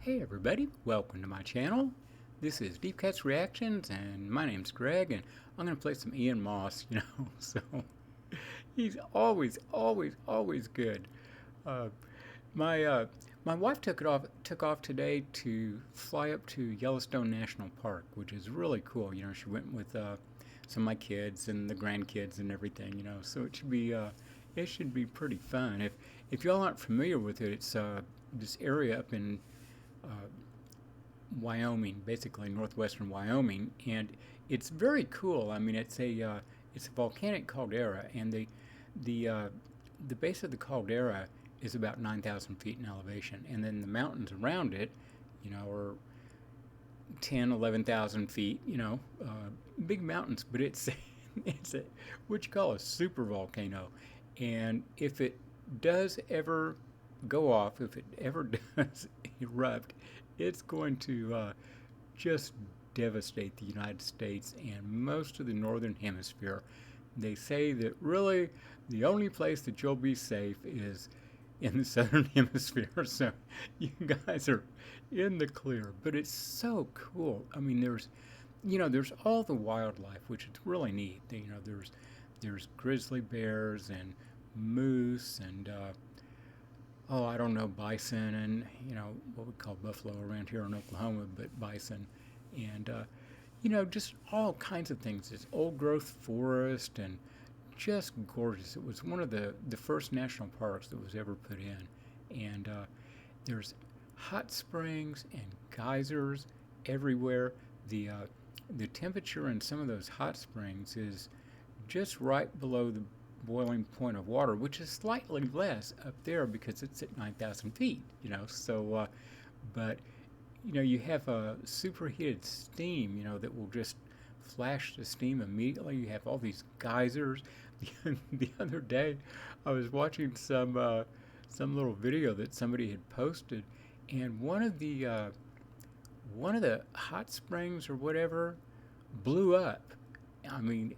Hey everybody, welcome to my channel. This is Deep Cuts Reactions and my name's Greg and I'm going to play some Ian Moss, so he's always good. Uh, my uh, my wife took off today to fly up to Yellowstone National Park, which is really cool. She went with some of my kids and the grandkids and everything, so it should be pretty fun. If y'all aren't familiar with it, it's this area up in uh, Wyoming, basically northwestern Wyoming, and it's very cool. I mean, it's a volcanic caldera, and the the base of the caldera is about 9,000 feet in elevation, and then the mountains around it, are 10, 11,000 feet. Big mountains, but it's it's a what you call a super volcano, and if it does ever go off, if it ever does erupt, it's going to just devastate the United States and most of the northern hemisphere. They say that really the only place that you'll be safe is in the southern hemisphere. So you guys are in the clear. But it's so cool. I mean, there's all the wildlife, which is really neat. There's grizzly bears and moose and oh, I don't know, bison and, what we call buffalo around here in Oklahoma, but bison. And, just all kinds of things. This old growth forest and just gorgeous. It was one of the first national parks that was ever put in. And there's hot springs and geysers everywhere. The temperature in some of those hot springs is just right below the boiling point of water, which is slightly less up there because it's at 9,000 feet, but you have a superheated steam, that will just flash the steam immediately. You have all these geysers. The other day, I was watching some little video that somebody had posted, and one of the hot springs or whatever blew up. I mean,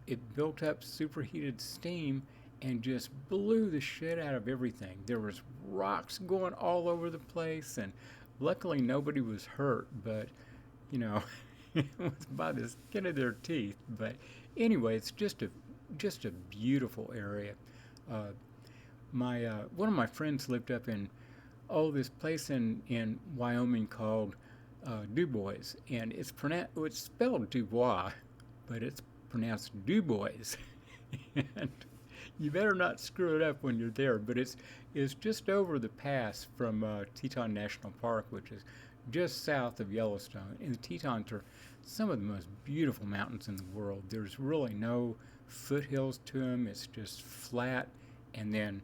it built up superheated steam and just blew the shit out of everything. There was rocks going all over the place, and luckily nobody was hurt, but it was by the skin of their teeth. But anyway, it's just a beautiful area. Uh, my One of my friends lived up in this place in Wyoming called Dubois, and it's spelled Dubois, but it's pronounced Dubois, and you better not screw it up when you're there. But it's just over the pass from Teton National Park, which is just south of Yellowstone. And the Tetons are some of the most beautiful mountains in the world. There's really no foothills to them. It's just flat, and then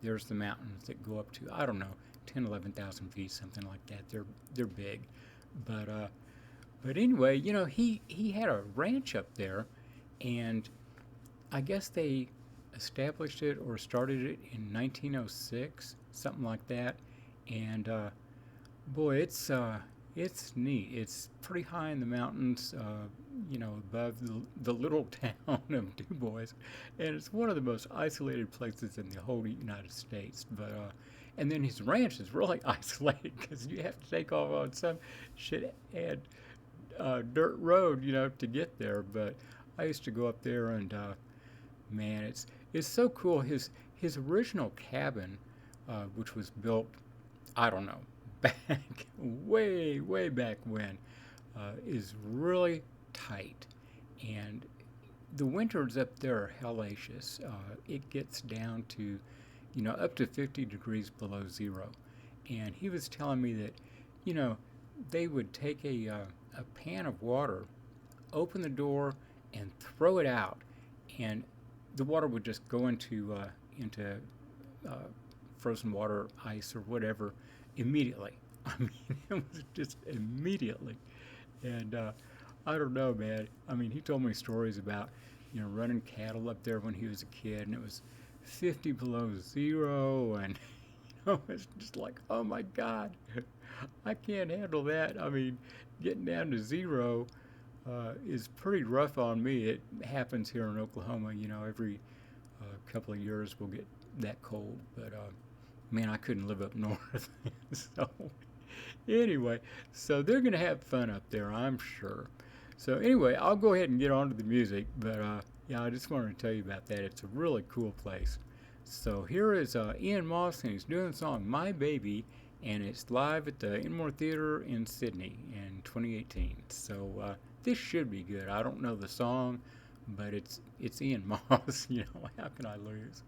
there's the mountains that go up to, I don't know, 10, 11,000 feet, something like that. They're big, but anyway, he had a ranch up there, and I guess they established it or started it in 1906, something like that. And boy, it's neat. It's pretty high in the mountains, above the little town of Dubois, and it's one of the most isolated places in the whole United States. But and then his ranch is really isolated because you have to take off on some shit and dirt road, to get there. But I used to go up there, and man, it's so cool. His original cabin, which was built, I don't know, back way back when, is really tight, and the winters up there are hellacious. It gets down to, up to 50 degrees below zero, and he was telling me that, they would take a pan of water, open the door, and throw it out, and the water would just go into uh, frozen water, ice, or whatever immediately. I mean, it was just immediately, and I don't know, man. I mean, he told me stories about running cattle up there when he was a kid, and it was 50 below zero, and it's just like, oh my God, I can't handle that. I mean, getting down to zero is pretty rough on me. It happens here in Oklahoma, every couple of years we'll get that cold. But man, I couldn't live up north. So anyway, so they're going to have fun up there, I'm sure. So anyway, I'll go ahead and get on to the music, but yeah, I just wanted to tell you about that. It's a really cool place. So here is Ian Moss, and he's doing the song My Baby, and it's live at the Enmore Theatre in Sydney in 2018. So this should be good. I don't know the song, but it's Ian Moss. You know, how can I lose?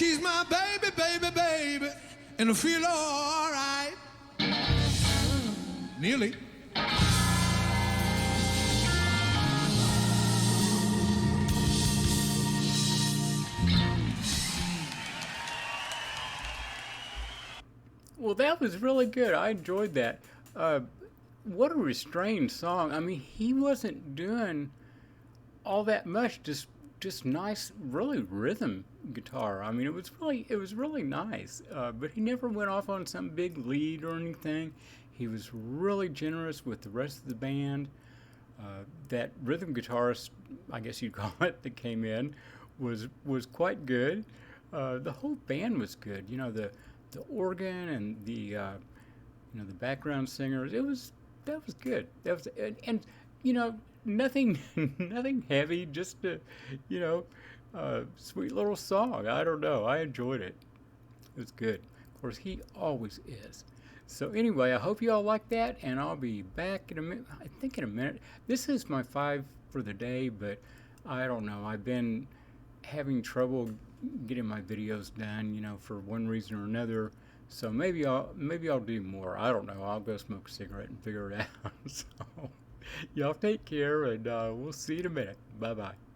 She's my baby, baby, baby, and I feel all right. Nearly. Well, that was really good. I enjoyed that. what a restrained song. I mean, he wasn't doing all that much, just nice, really rhythm guitar. I mean, it was really nice. But he never went off on some big lead or anything. He was really generous with the rest of the band. That rhythm guitarist, I guess you'd call it, that came in, was quite good. The whole band was good. You know, the organ and the background singers. That was good. That was and you know nothing nothing heavy. Just a you know sweet little song. I don't know. I enjoyed it. It was good. Of course, he always is. So anyway, I hope you all like that, and I'll be back in a minute. I think in a minute. This is my 5 for the day, but I don't know. I've been having trouble getting my videos done, for one reason or another. So maybe I'll do more. I don't know. I'll go smoke a cigarette and figure it out. So y'all take care, and we'll see you in a minute. Bye bye.